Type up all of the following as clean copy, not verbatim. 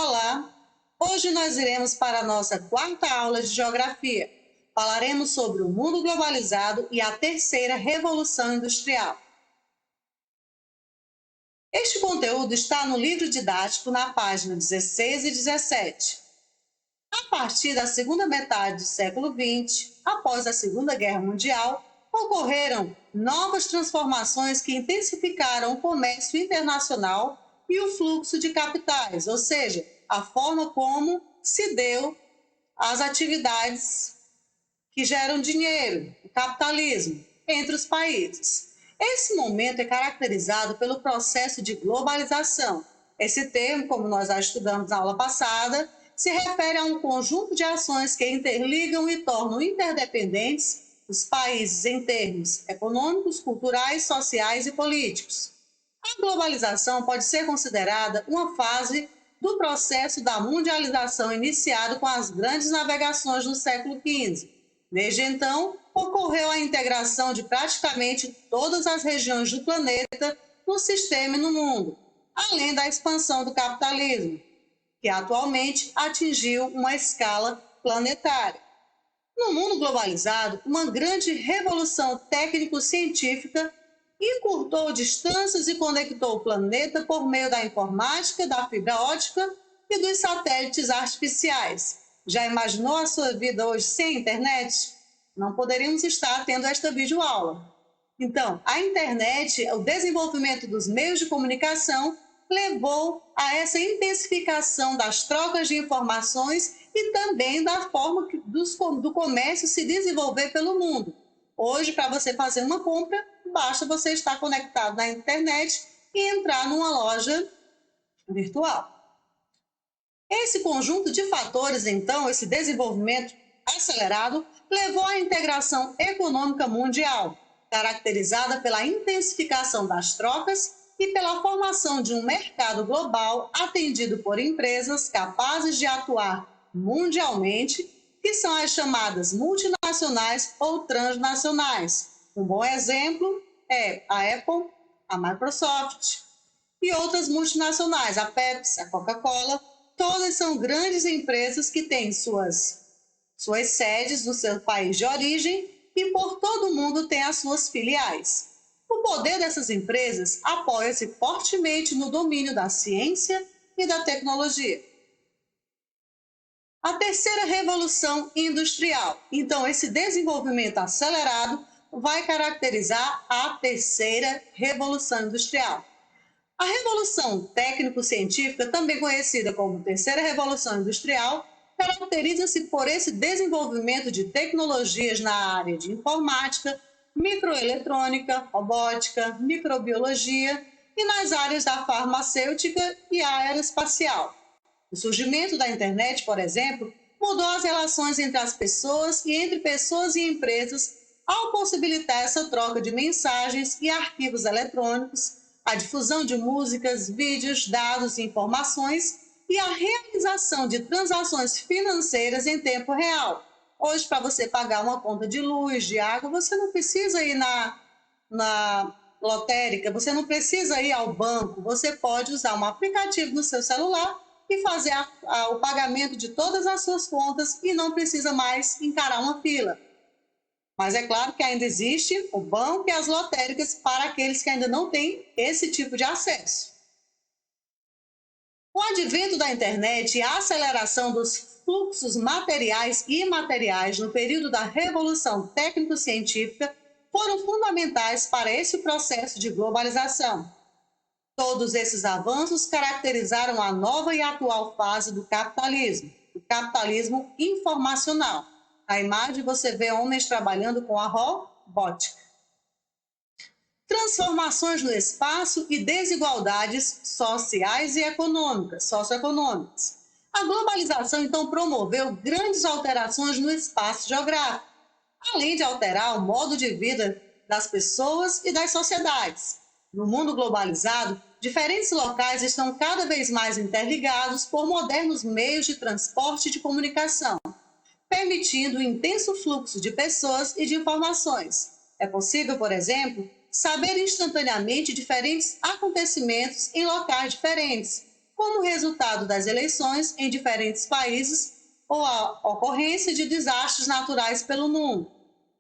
Olá! Hoje nós iremos para a nossa quarta aula de Geografia. Falaremos sobre o mundo globalizado e a terceira revolução industrial. Este conteúdo está no livro didático na página 16 e 17. A partir da segunda metade do século XX, após a Segunda Guerra Mundial, ocorreram novas transformações que intensificaram o comércio internacional e o fluxo de capitais, ou seja, a forma como se deu as atividades que geram dinheiro, o capitalismo, entre os países. Esse momento é caracterizado pelo processo de globalização. Esse termo, como nós já estudamos na aula passada, se refere a um conjunto de ações que interligam e tornam interdependentes os países em termos econômicos, culturais, sociais e políticos. A globalização pode ser considerada uma fase do processo da mundialização iniciado com as grandes navegações no século XV. Desde então, ocorreu a integração de praticamente todas as regiões do planeta no sistema e no mundo, além da expansão do capitalismo, que atualmente atingiu uma escala planetária. No mundo globalizado, uma grande revolução técnico-científica encurtou distâncias e conectou o planeta por meio da informática, da fibra ótica e dos satélites artificiais. Já imaginou a sua vida hoje sem internet? Não poderíamos estar tendo esta videoaula. Então, a internet, o desenvolvimento dos meios de comunicação, levou a essa intensificação das trocas de informações e também da forma do comércio se desenvolver pelo mundo. Hoje, para você fazer uma compra, basta você estar conectado na internet e entrar numa loja virtual. Esse conjunto de fatores, então, esse desenvolvimento acelerado, levou à integração econômica mundial, caracterizada pela intensificação das trocas e pela formação de um mercado global atendido por empresas capazes de atuar mundialmente, que são as chamadas multinacionais ou transnacionais. Um bom exemplo é a Apple, a Microsoft e outras multinacionais, a Pepsi, a Coca-Cola. Todas são grandes empresas que têm suas sedes no seu país de origem e por todo o mundo têm as suas filiais. O poder dessas empresas apoia-se fortemente no domínio da ciência e da tecnologia. A terceira revolução industrial. Então, esse desenvolvimento acelerado vai caracterizar a terceira revolução industrial. A revolução técnico-científica, também conhecida como terceira revolução industrial, caracteriza-se por esse desenvolvimento de tecnologias na área de informática, microeletrônica, robótica, microbiologia e nas áreas da farmacêutica e aeroespacial. O surgimento da internet, por exemplo, mudou as relações entre as pessoas e entre pessoas e empresas ao possibilitar essa troca de mensagens e arquivos eletrônicos, a difusão de músicas, vídeos, dados e informações e a realização de transações financeiras em tempo real. Hoje, para você pagar uma conta de luz, de água, você não precisa ir na lotérica, você não precisa ir ao banco, você pode usar um aplicativo no seu celular e fazer o pagamento de todas as suas contas e não precisa mais encarar uma fila. Mas é claro que ainda existe o banco e as lotéricas para aqueles que ainda não têm esse tipo de acesso. O advento da internet e a aceleração dos fluxos materiais e imateriais no período da Revolução Técnico-Científica foram fundamentais para esse processo de globalização. Todos esses avanços caracterizaram a nova e atual fase do capitalismo, o capitalismo informacional. Na imagem você vê homens trabalhando com a robótica. Transformações no espaço e desigualdades sociais e socioeconômicas. A globalização, então, promoveu grandes alterações no espaço geográfico, além de alterar o modo de vida das pessoas e das sociedades. No mundo globalizado, diferentes locais estão cada vez mais interligados por modernos meios de transporte e de comunicação, permitindo o intenso fluxo de pessoas e de informações. É possível, por exemplo, saber instantaneamente diferentes acontecimentos em locais diferentes, como resultado das eleições em diferentes países ou a ocorrência de desastres naturais pelo mundo.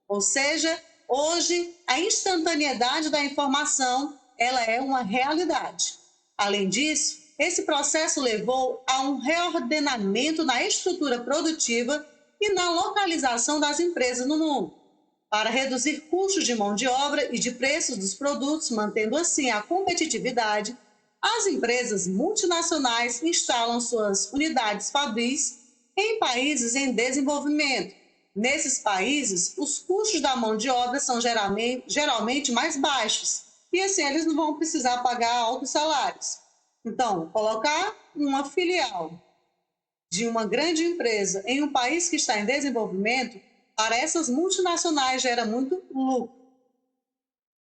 Ou seja, hoje a instantaneidade da informação, ela é uma realidade. Além disso, esse processo levou a um reordenamento na estrutura produtiva e na localização das empresas no mundo, para reduzir custos de mão de obra e de preços dos produtos, mantendo assim a competitividade. As empresas multinacionais instalam suas unidades fabris em países em desenvolvimento. Nesses países, os custos da mão de obra são geralmente mais baixos e assim eles não vão precisar pagar altos salários. Então, colocar uma filial de uma grande empresa em um país que está em desenvolvimento, para essas multinacionais gera muito lucro.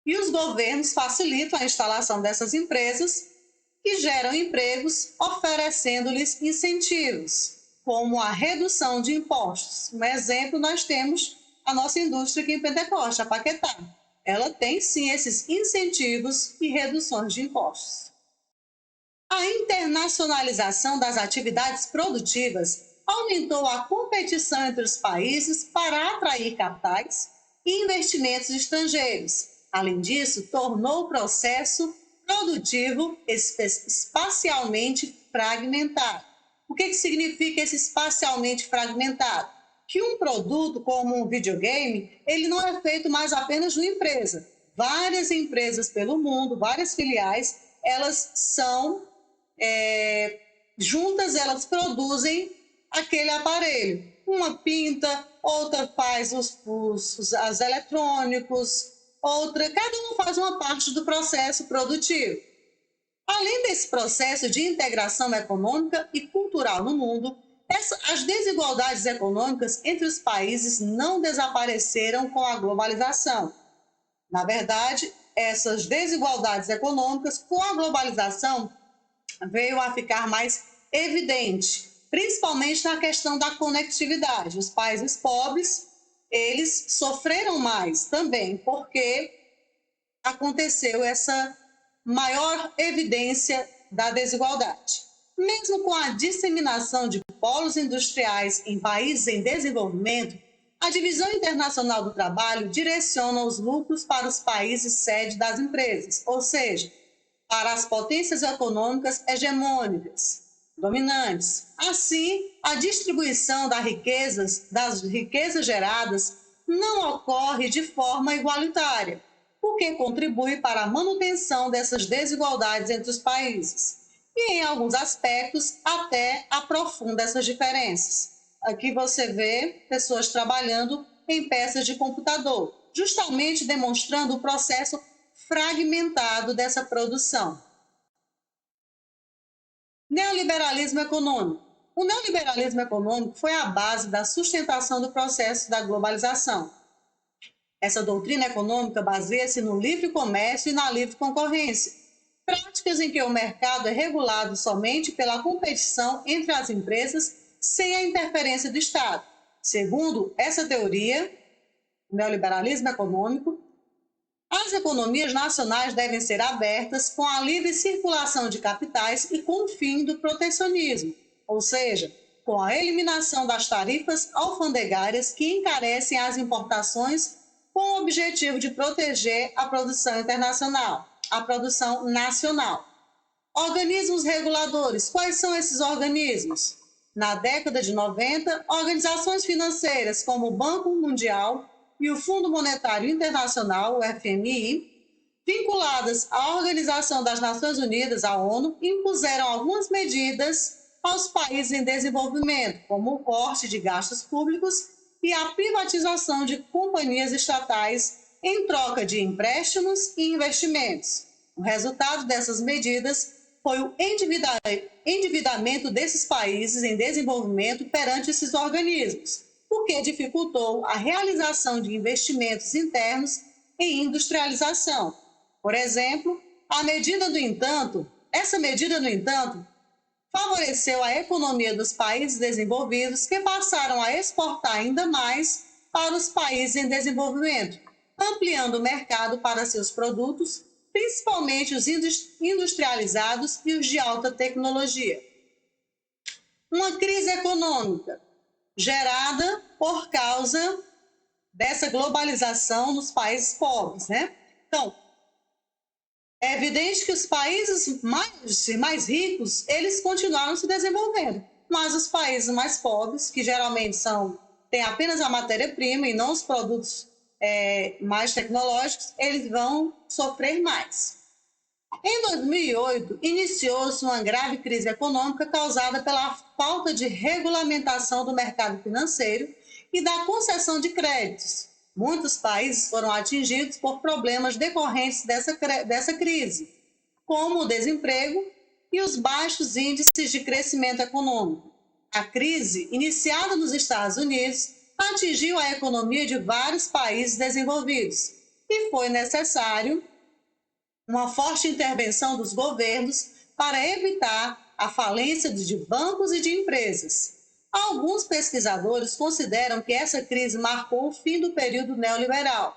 E os governos facilitam a instalação dessas empresas que geram empregos, oferecendo-lhes incentivos, como a redução de impostos. Um exemplo, nós temos a nossa indústria aqui em Pentecoste, a Paquetá. Ela tem, sim, esses incentivos e reduções de impostos. A internacionalização das atividades produtivas aumentou a competição entre os países para atrair capitais e investimentos estrangeiros. Além disso, tornou o processo produtivo espacialmente fragmentado. O que significa esse espacialmente fragmentado? Que um produto como um videogame, ele não é feito mais apenas de uma empresa. Várias empresas pelo mundo, várias filiais, elas são juntas, elas produzem aquele aparelho. Uma pinta, outra faz os eletrônicos, outra, cada um faz uma parte do processo produtivo. Além desse processo de integração econômica e cultural no mundo, as desigualdades econômicas entre os países não desapareceram com a globalização. Na verdade, essas desigualdades econômicas, com a globalização, veio a ficar mais evidente, principalmente na questão da conectividade. Os países pobres, eles sofreram mais também, porque aconteceu essa maior evidência da desigualdade. Mesmo com a disseminação de polos industriais em países em desenvolvimento, a Divisão Internacional do Trabalho direciona os lucros para os países sede das empresas, ou seja, para as potências econômicas hegemônicas, dominantes. Assim, a distribuição das riquezas geradas não ocorre de forma igualitária, o que contribui para a manutenção dessas desigualdades entre os países. E, em alguns aspectos, até aprofunda essas diferenças. Aqui você vê pessoas trabalhando em peças de computador, justamente demonstrando o processo fragmentado dessa produção. Neoliberalismo econômico. O neoliberalismo econômico foi a base da sustentação do processo da globalização. Essa doutrina econômica baseia-se no livre comércio e na livre concorrência, práticas em que o mercado é regulado somente pela competição entre as empresas sem a interferência do Estado. Segundo essa teoria, o neoliberalismo econômico, as economias nacionais devem ser abertas com a livre circulação de capitais e com o fim do protecionismo, ou seja, com a eliminação das tarifas alfandegárias que encarecem as importações com o objetivo de proteger a produção internacional, a produção nacional. Organismos reguladores. Quais são esses organismos? Na década de 90, organizações financeiras como o Banco Mundial e o Fundo Monetário Internacional, o FMI, vinculadas à Organização das Nações Unidas, a ONU, impuseram algumas medidas aos países em desenvolvimento, como o corte de gastos públicos e a privatização de companhias estatais em troca de empréstimos e investimentos. O resultado dessas medidas foi o endividamento desses países em desenvolvimento perante esses organismos, o que dificultou a realização de investimentos internos em industrialização. Por exemplo, essa medida, no entanto, favoreceu a economia dos países desenvolvidos, que passaram a exportar ainda mais para os países em desenvolvimento, ampliando o mercado para seus produtos principalmente os industrializados e os de alta tecnologia. Uma crise econômica gerada por causa dessa globalização nos países pobres, né? Então, é evidente que os países mais ricos, eles continuaram se desenvolvendo, mas os países mais pobres, que geralmente têm apenas a matéria-prima e não os produtos mais tecnológicos, eles vão sofrer mais. Em 2008, iniciou-se uma grave crise econômica causada pela falta de regulamentação do mercado financeiro e da concessão de créditos. Muitos países foram atingidos por problemas decorrentes dessa crise, como o desemprego e os baixos índices de crescimento econômico. A crise, iniciada nos Estados Unidos, atingiu a economia de vários países desenvolvidos e foi necessário uma forte intervenção dos governos para evitar a falência de bancos e de empresas. Alguns pesquisadores consideram que essa crise marcou o fim do período neoliberal,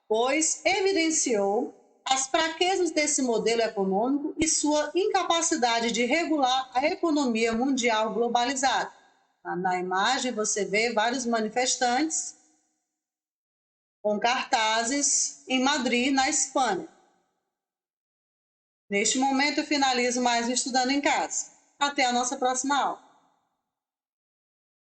pois evidenciou as fraquezas desse modelo econômico e sua incapacidade de regular a economia mundial globalizada. Na imagem você vê vários manifestantes com cartazes em Madrid, na Espanha. Neste momento, eu finalizo mais o Estudando em Casa. Até a nossa próxima aula.